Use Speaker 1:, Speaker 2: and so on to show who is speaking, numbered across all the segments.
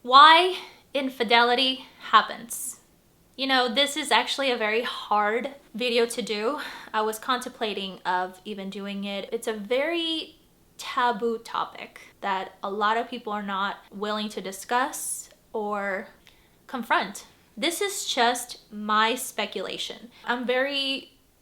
Speaker 1: Why infidelity happens. You know, this is actually a very hard video to do. I was contemplating of even doing it. It's a very taboo topic that a lot of people are not willing to discuss or confront. This is just my speculation. I'm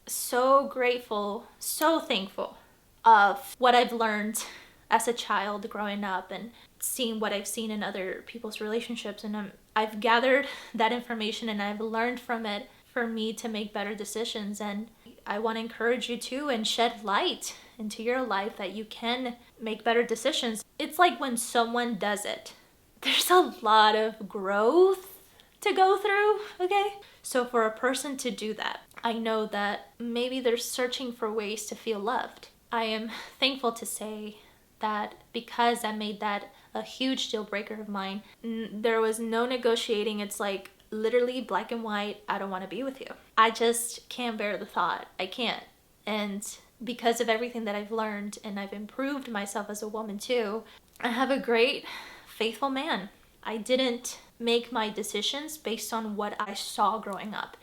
Speaker 1: so grateful, so thankful of what I've learned as a child growing up and seeing what I've seen in other people's relationships, and I've gathered that information and I've learned from it for me to make better decisions. And I want to encourage you to and shed light into your life that you can make better decisions. It's like when someone does it, there's a lot of growth to go through, okay? So for a person to do that, I know that maybe they're searching for ways to feel loved. I am thankful to say that because I made that a huge deal breaker of mine, there was no negotiating. It's like literally black and white. I don't want to be with you. I just can't bear the thought. I can't. And because of everything that I've learned and I've improved myself as a woman too, I have a great, faithful man. I didn't make my decisions based on what I saw growing up,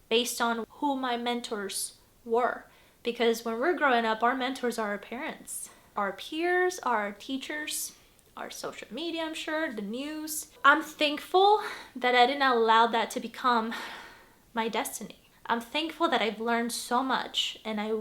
Speaker 1: based on who my mentors were. Because when we're growing up, our mentors are our parents, our peers, our teachers, our social media, I'm sure, the news. I'm thankful that I didn't allow that to become my destiny. I'm thankful that I've learned so much and I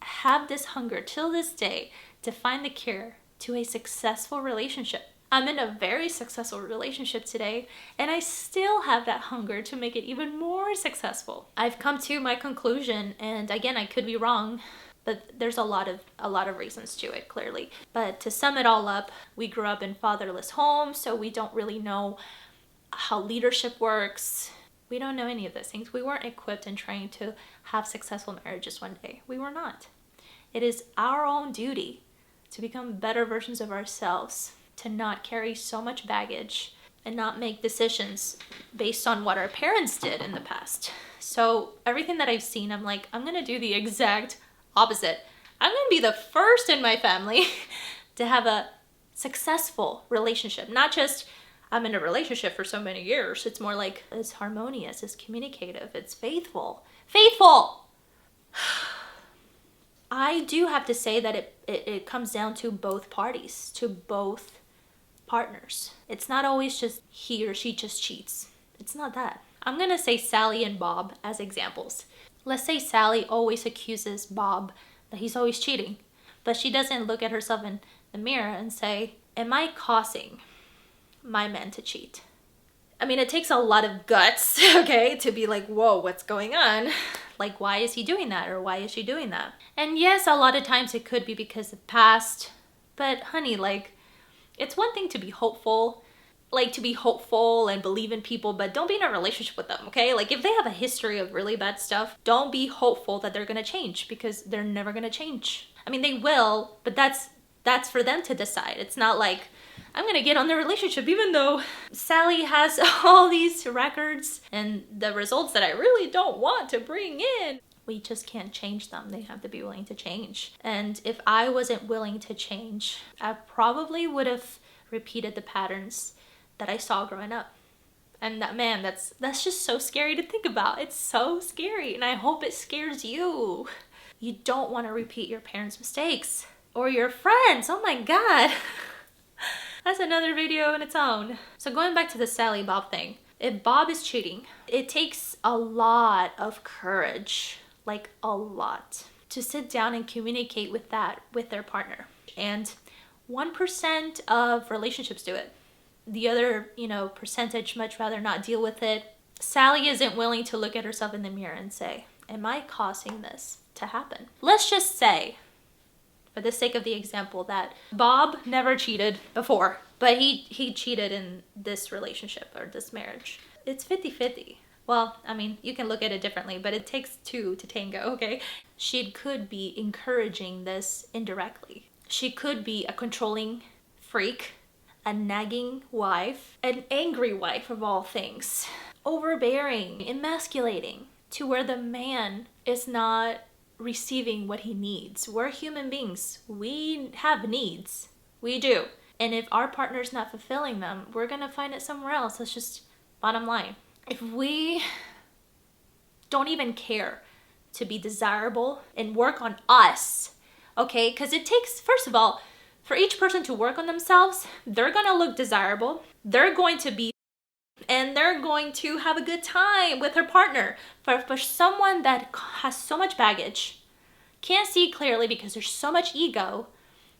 Speaker 1: have this hunger till this day to find the cure to a successful relationship. I'm in a very successful relationship today and I still have that hunger to make it even more successful. I've come to my conclusion, and again, I could be wrong, but there's a lot of reasons to it, clearly. But to sum it all up, we grew up in fatherless homes, so we don't really know how leadership works. We don't know any of those things. We weren't equipped and trained to have successful marriages one day. We were not. It is our own duty to become better versions of ourselves, to not carry so much baggage and not make decisions based on what our parents did in the past. So everything that I've seen, I'm like, I'm gonna do the exact opposite. I'm gonna be the first in my family to have a successful relationship. Not just I'm in a relationship for so many years. It's more like it's harmonious, it's communicative, it's faithful. Faithful! I do have to say that it comes down to both parties, to both partners. It's not always just he or she just cheats. It's not that. I'm gonna say Sally and Bob as examples. Let's say Sally always accuses Bob that he's always cheating, but she doesn't look at herself in the mirror and say, am I causing my man to cheat? I mean, it takes a lot of guts, okay, to be like, whoa, what's going on? Like, why is he doing that? Or why is she doing that? And yes, a lot of times it could be because of past, but honey, like, it's one thing to be hopeful, and believe in people, but don't be in a relationship with them, okay? Like, if they have a history of really bad stuff, don't be hopeful that they're gonna change, because they're never gonna change. I mean, they will, but that's for them to decide. It's not like, I'm gonna get on the relationship even though Sally has all these records and the results that I really don't want to bring in. We just can't change them. They have to be willing to change. And if I wasn't willing to change, I probably would have repeated the patterns that I saw growing up. And that, man, that's just so scary to think about. It's so scary, and I hope it scares you. You don't want to repeat your parents' mistakes or your friends. Oh my God. That's another video in its own. So going back to the Sally Bob thing, if Bob is cheating, it takes a lot of courage, like a lot, to sit down and communicate with their partner. And 1% of relationships do it. The other, percentage much rather not deal with it. Sally isn't willing to look at herself in the mirror and say, am I causing this to happen? Let's just say, for the sake of the example, that Bob never cheated before, but he cheated in this relationship or this marriage. It's 50-50. Well, I mean, you can look at it differently, but it takes two to tango, okay? She could be encouraging this indirectly. She could be a controlling freak, a nagging wife, an angry wife of all things, overbearing, emasculating, to where the man is not receiving what he needs. We're human beings. We have needs. We do. And if our partner's not fulfilling them, we're going to find it somewhere else. That's just bottom line. If we don't even care to be desirable and work on us, okay? Because it takes, first of all, for each person to work on themselves, they're going to look desirable. They're going to be, and they're going to have a good time with their partner. For someone that has so much baggage, can't see clearly because there's so much ego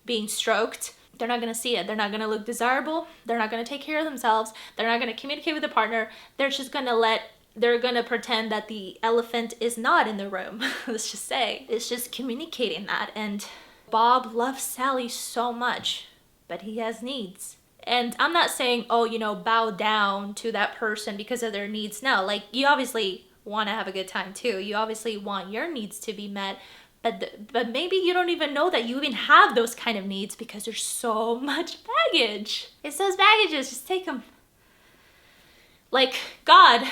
Speaker 1: being stroked, they're not going to see it. They're not going to look desirable. They're not going to take care of themselves. They're not going to communicate with the partner. They're just going to they're going to pretend that the elephant is not in the room. Let's just say. It's just communicating that. And Bob loves Sally so much, but he has needs. And I'm not saying, oh, bow down to that person because of their needs. No, like, you obviously want to have a good time too. You obviously want your needs to be met. But maybe you don't even know that you even have those kind of needs because there's so much baggage. It's those baggages, just take them. Like, God,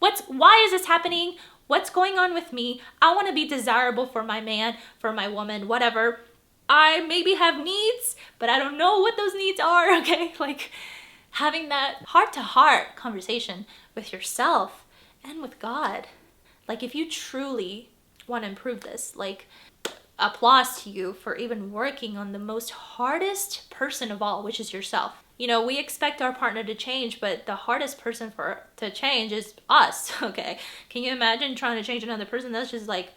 Speaker 1: why is this happening? What's going on with me? I want to be desirable for my man, for my woman, whatever. I maybe have needs, but I don't know what those needs are, okay? Like, having that heart-to-heart conversation with yourself and with God. Like, if you truly want to improve this, like, applause to you for even working on the most hardest person of all, which is yourself. We expect our partner to change, but the hardest person to change is us, okay? Can you imagine trying to change another person? That's just like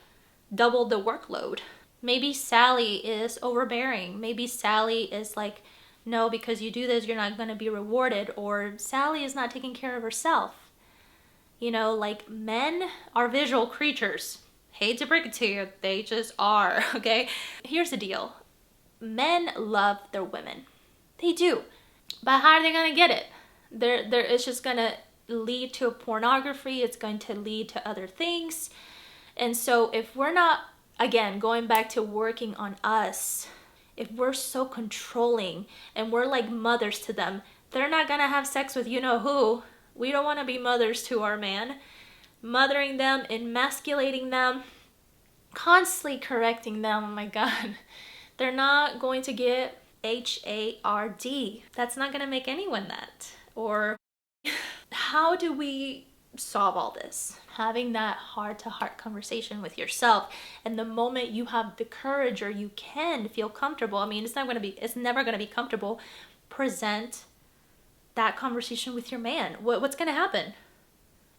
Speaker 1: double the workload. Maybe Sally is overbearing. Maybe Sally is like, no, because you do this, you're not going to be rewarded. Or Sally is not taking care of herself. Like, men are visual creatures. Hate to break it to you, they just are, okay? Here's the deal. Men love their women. They do. But how are they going to get it? It's just going to lead to pornography. It's going to lead to other things. And so if we're not, again, going back to working on us, if we're so controlling and we're like mothers to them, they're not going to have sex with you-know-who. We don't want to be mothers to our man. Mothering them, emasculating them, constantly correcting them. Oh my God. They're not going to get HARD. That's not going to make anyone that. Or how do we solve all this? Having that heart-to-heart conversation with yourself. And the moment you have the courage or you can feel comfortable, I mean, it's never going to be comfortable, present that conversation with your man. What's going to happen?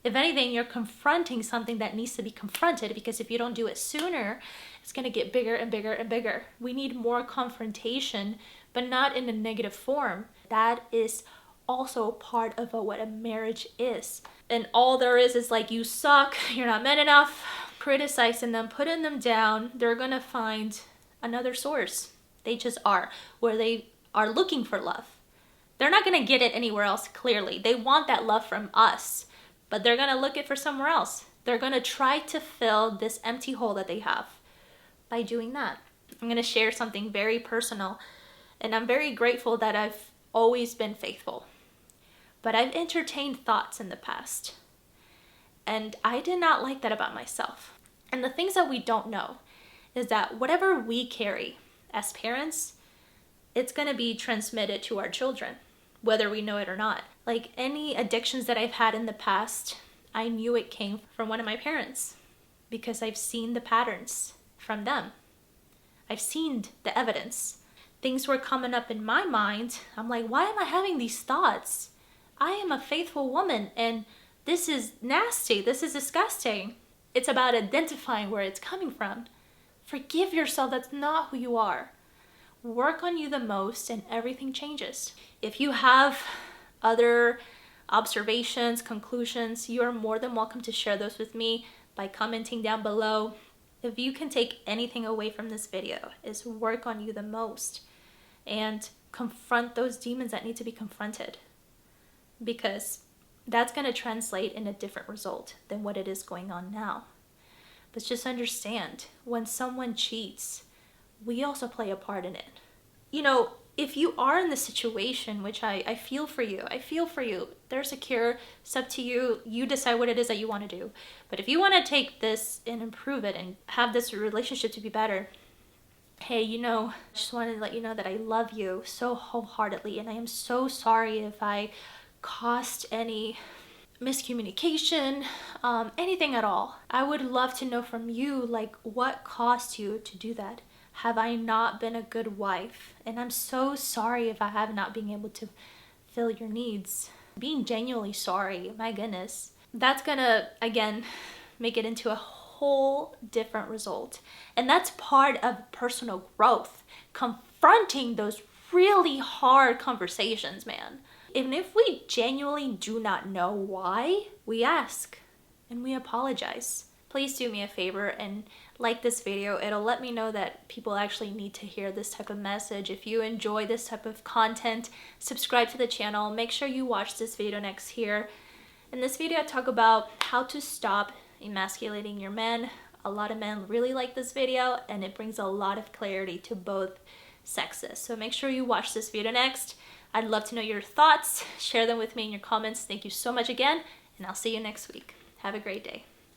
Speaker 1: If anything, you're confronting something that needs to be confronted, because if you don't do it sooner, it's going to get bigger and bigger and bigger. We need more confrontation, but not in a negative form. That is also part of what a marriage is. And all there is like, you suck, you're not man enough, criticizing them, putting them down. They're going to find another source. They just are, where they are looking for love. They're not going to get it anywhere else, clearly. They want that love from us. But they're going to look it for somewhere else. They're going to try to fill this empty hole that they have by doing that. I'm going to share something very personal. And I'm very grateful that I've always been faithful. But I've entertained thoughts in the past. And I did not like that about myself. And the things that we don't know is that whatever we carry as parents, it's going to be transmitted to our children, whether we know it or not. Like, any addictions that I've had in the past, I knew it came from one of my parents because I've seen the patterns from them. I've seen the evidence. Things were coming up in my mind. I'm like, why am I having these thoughts? I am a faithful woman and this is nasty. This is disgusting. It's about identifying where it's coming from. Forgive yourself. That's not who you are. Work on you the most and everything changes. If you have other observations, conclusions, you are more than welcome to share those with me by commenting down below. If you can take anything away from this video, is work on you the most and confront those demons that need to be confronted, because that's going to translate in a different result than what it is going on now. But just understand, when someone cheats, we also play a part in it. If you are in the situation, which I feel for you, there's a cure. It's up to you. You decide what it is that you want to do. But if you want to take this and improve it and have this relationship to be better, hey, I just wanted to let you know that I love you so wholeheartedly, and I am so sorry if I caused any miscommunication, anything at all. I would love to know from you, like, what caused you to do that? Have I not been a good wife? And I'm so sorry if I have not been able to fill your needs. Being genuinely sorry, my goodness. That's gonna, again, make it into a whole different result. And that's part of personal growth, confronting those really hard conversations, man. Even if we genuinely do not know why, we ask and we apologize. Please do me a favor and like this video. It'll let me know that people actually need to hear this type of message. If you enjoy this type of content, subscribe to the channel. Make sure you watch this video next here. In this video, I talk about how to stop emasculating your men. A lot of men really like this video, and it brings a lot of clarity to both sexes. So make sure you watch this video next. I'd love to know your thoughts. Share them with me in your comments. Thank you so much again, and I'll see you next week. Have a great day.